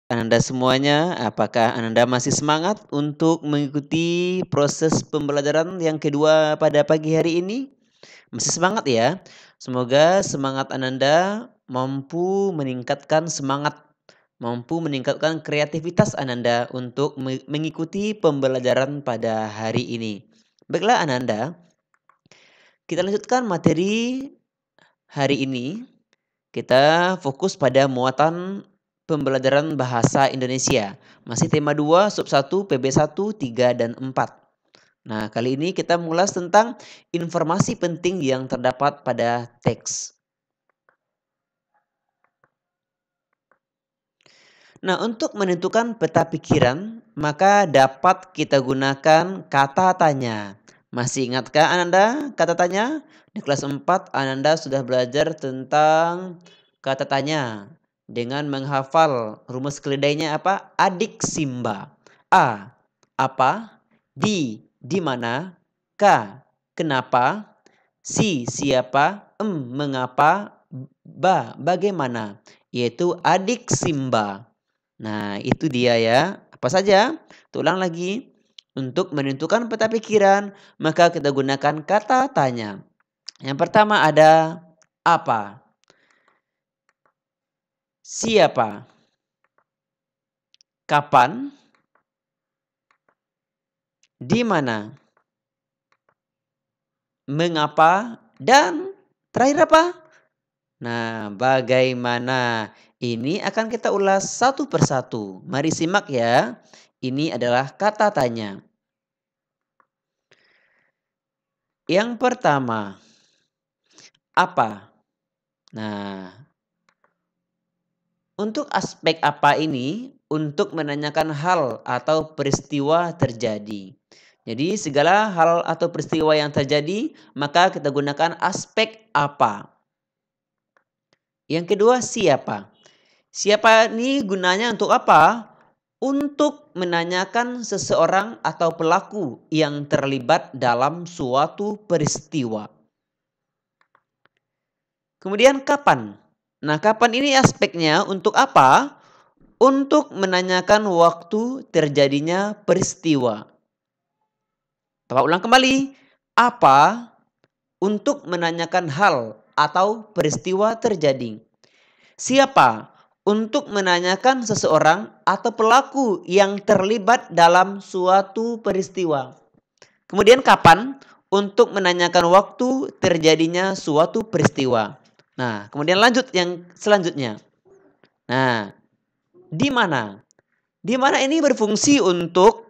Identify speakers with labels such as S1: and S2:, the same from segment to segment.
S1: Ananda semuanya, apakah Ananda masih semangat untuk mengikuti proses pembelajaran yang kedua pada pagi hari ini? Masih semangat ya? Semoga semangat Ananda mampu meningkatkan semangat, mampu meningkatkan kreativitas Ananda untuk mengikuti pembelajaran pada hari ini. Baiklah Ananda, kita lanjutkan materi hari ini. Kita fokus pada muatan pembelajaran bahasa Indonesia. Masih tema 2, sub 1, PB1, 3, dan 4. Nah, kali ini kita mengulas tentang informasi penting yang terdapat pada teks. Nah, untuk menentukan peta pikiran, maka dapat kita gunakan kata tanya. Masih ingatkah Ananda kata tanya? Di kelas 4 Ananda sudah belajar tentang kata tanya dengan menghafal rumus keledainya apa? Adik Simba. A. Apa? Di mana? K. Kenapa? Si. Siapa? Mengapa? Bagaimana? Yaitu adik Simba. Nah, itu dia ya. Apa saja? Tulang lagi. Untuk menentukan peta pikiran, maka kita gunakan kata tanya. Yang pertama ada apa? Siapa? Kapan? Di mana? Mengapa? Dan terakhir apa? Nah, bagaimana? Ini akan kita ulas satu persatu. Mari simak ya. Ini adalah kata tanya. Yang pertama, apa? Nah, untuk aspek apa ini? Untuk menanyakan hal atau peristiwa terjadi. Jadi segala hal atau peristiwa yang terjadi, maka kita gunakan aspek apa. Yang kedua, siapa? Siapa ini gunanya untuk apa? Untuk menanyakan seseorang atau pelaku yang terlibat dalam suatu peristiwa. Kemudian kapan? Nah, kapan ini aspeknya untuk apa? Untuk menanyakan waktu terjadinya peristiwa. Coba ulang kembali. Apa? Untuk menanyakan hal atau peristiwa terjadi. Siapa? Untuk menanyakan seseorang atau pelaku yang terlibat dalam suatu peristiwa. Kemudian kapan? Untuk menanyakan waktu terjadinya suatu peristiwa. Nah, kemudian lanjut yang selanjutnya. Nah, di mana? Di mana ini berfungsi untuk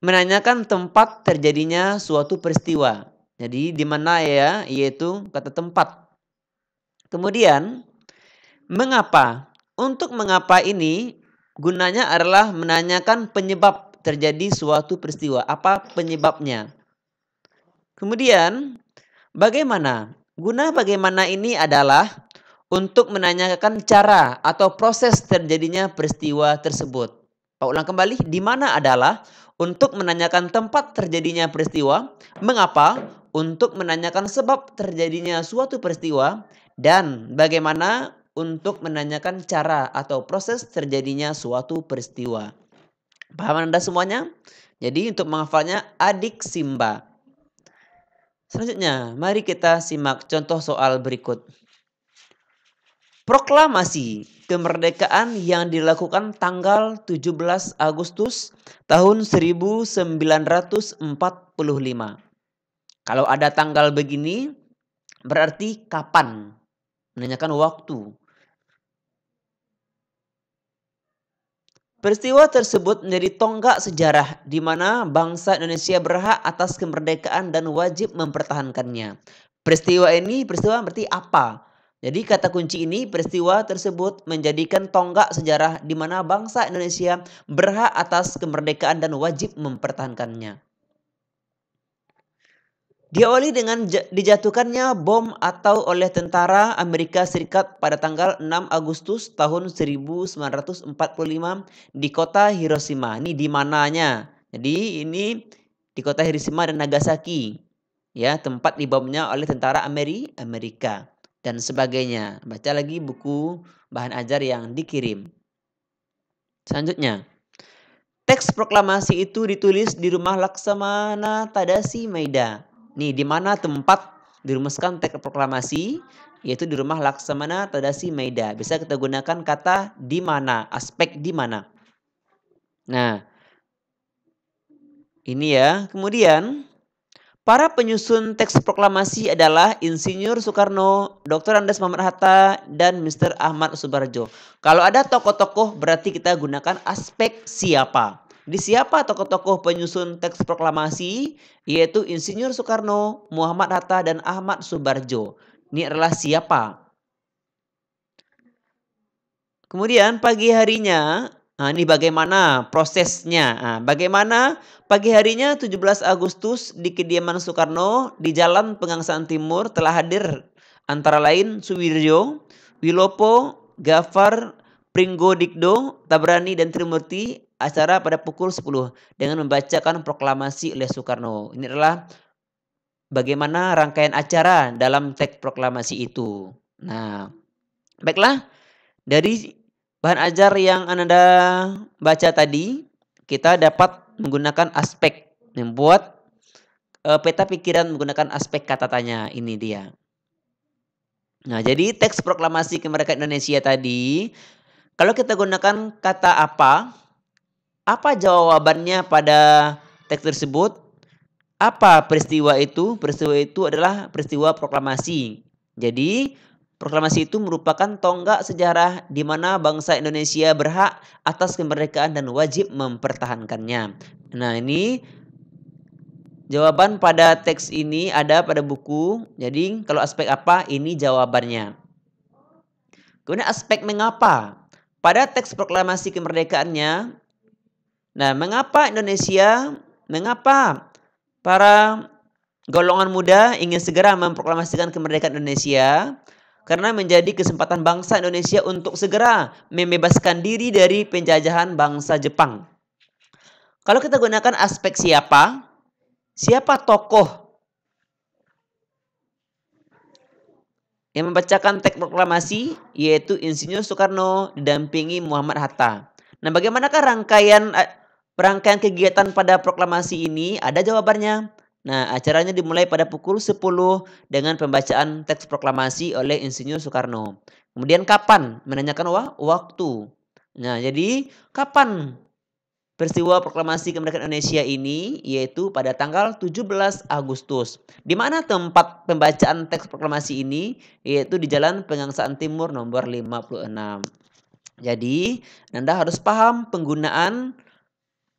S1: menanyakan tempat terjadinya suatu peristiwa. Jadi di mana ya? Yaitu kata tempat. Kemudian mengapa? Untuk mengapa ini gunanya adalah menanyakan penyebab terjadi suatu peristiwa. Apa penyebabnya? Kemudian bagaimana? Guna bagaimana ini adalah untuk menanyakan cara atau proses terjadinya peristiwa tersebut. Pak ulang kembali, di mana adalah untuk menanyakan tempat terjadinya peristiwa, mengapa, untuk menanyakan sebab terjadinya suatu peristiwa, dan bagaimana untuk menanyakan cara atau proses terjadinya suatu peristiwa. Paham Anda semuanya? Jadi untuk menghafalnya adik Simba. Selanjutnya, mari kita simak contoh soal berikut. Proklamasi kemerdekaan yang dilakukan tanggal 17 Agustus tahun 1945. Kalau ada tanggal begini, berarti kapan? Menanyakan waktu. Peristiwa tersebut menjadi tonggak sejarah di mana bangsa Indonesia berhak atas kemerdekaan dan wajib mempertahankannya. Peristiwa berarti apa? Jadi kata kunci ini, peristiwa tersebut menjadikan tonggak sejarah di mana bangsa Indonesia berhak atas kemerdekaan dan wajib mempertahankannya. Diawali dengan dijatuhkannya bom atau oleh tentara Amerika Serikat pada tanggal 6 Agustus tahun 1945 di kota Hiroshima. Ini di mananya? Jadi ini di kota Hiroshima dan Nagasaki. Ya, tempat dibomnya oleh tentara Amerika dan sebagainya. Baca lagi buku bahan ajar yang dikirim. Selanjutnya, teks proklamasi itu ditulis di rumah Laksamana Tadasi Maida. Nih, di mana tempat dirumuskan teks proklamasi? Yaitu di rumah Laksamana Tadasi Maida. Bisa kita gunakan kata di mana, aspek di mana. Nah, ini ya. Kemudian, para penyusun teks proklamasi adalah Insinyur Soekarno, Dr. Andes Muhammad Hatta, dan Mr. Ahmad Subarjo. Kalau ada tokoh-tokoh berarti kita gunakan aspek siapa. Di siapa tokoh-tokoh penyusun teks proklamasi? Yaitu Insinyur Soekarno, Muhammad Hatta, dan Ahmad Subarjo. Ini adalah siapa. Kemudian pagi harinya, ini bagaimana prosesnya. Bagaimana pagi harinya 17 Agustus di kediaman Soekarno di Jalan Pegangsaan Timur telah hadir antara lain Suwiryo, Wilopo, Gafar, Pringgodikdo, Tabrani, dan Trimurti. Acara pada pukul 10 dengan membacakan proklamasi oleh Soekarno. Ini adalah bagaimana rangkaian acara dalam teks proklamasi itu. Nah, baiklah. Dari bahan ajar yang Anda baca tadi, kita dapat menggunakan aspek, membuat peta pikiran menggunakan aspek kata tanya. Ini dia. Nah, jadi teks proklamasi kemerdekaan Indonesia tadi, kalau kita gunakan kata apa jawabannya pada teks tersebut? Apa peristiwa itu? Peristiwa itu adalah peristiwa proklamasi. Jadi, proklamasi itu merupakan tonggak sejarah di mana bangsa Indonesia berhak atas kemerdekaan dan wajib mempertahankannya. Nah, ini jawaban pada teks ini ada pada buku. Jadi, kalau aspek apa, ini jawabannya. Kemudian aspek mengapa. Pada teks proklamasi kemerdekaannya, nah, mengapa para golongan muda ingin segera memproklamasikan kemerdekaan Indonesia? Karena menjadi kesempatan bangsa Indonesia untuk segera membebaskan diri dari penjajahan bangsa Jepang. Kalau kita gunakan aspek siapa? Siapa tokoh yang membacakan teks proklamasi? Yaitu Insinyur Soekarno didampingi Muhammad Hatta. Nah, bagaimanakah rangkaian kegiatan pada proklamasi ini? Ada jawabannya. Nah, acaranya dimulai pada pukul 10 dengan pembacaan teks proklamasi oleh Insinyur Soekarno. Kemudian kapan? Menanyakan waktu. Nah, jadi kapan peristiwa proklamasi kemerdekaan Indonesia ini? Yaitu pada tanggal 17 Agustus. Di mana tempat pembacaan teks proklamasi ini? Yaitu di Jalan Pegangsaan Timur nomor 56. Jadi, Anda harus paham penggunaan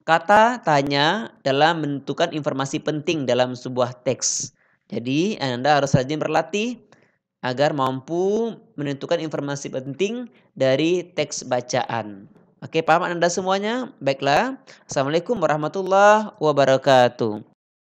S1: kata tanya dalam menentukan informasi penting dalam sebuah teks. Jadi, Anda harus rajin berlatih agar mampu menentukan informasi penting dari teks bacaan. Oke, paham Anda semuanya? Baiklah. Assalamualaikum warahmatullahi wabarakatuh.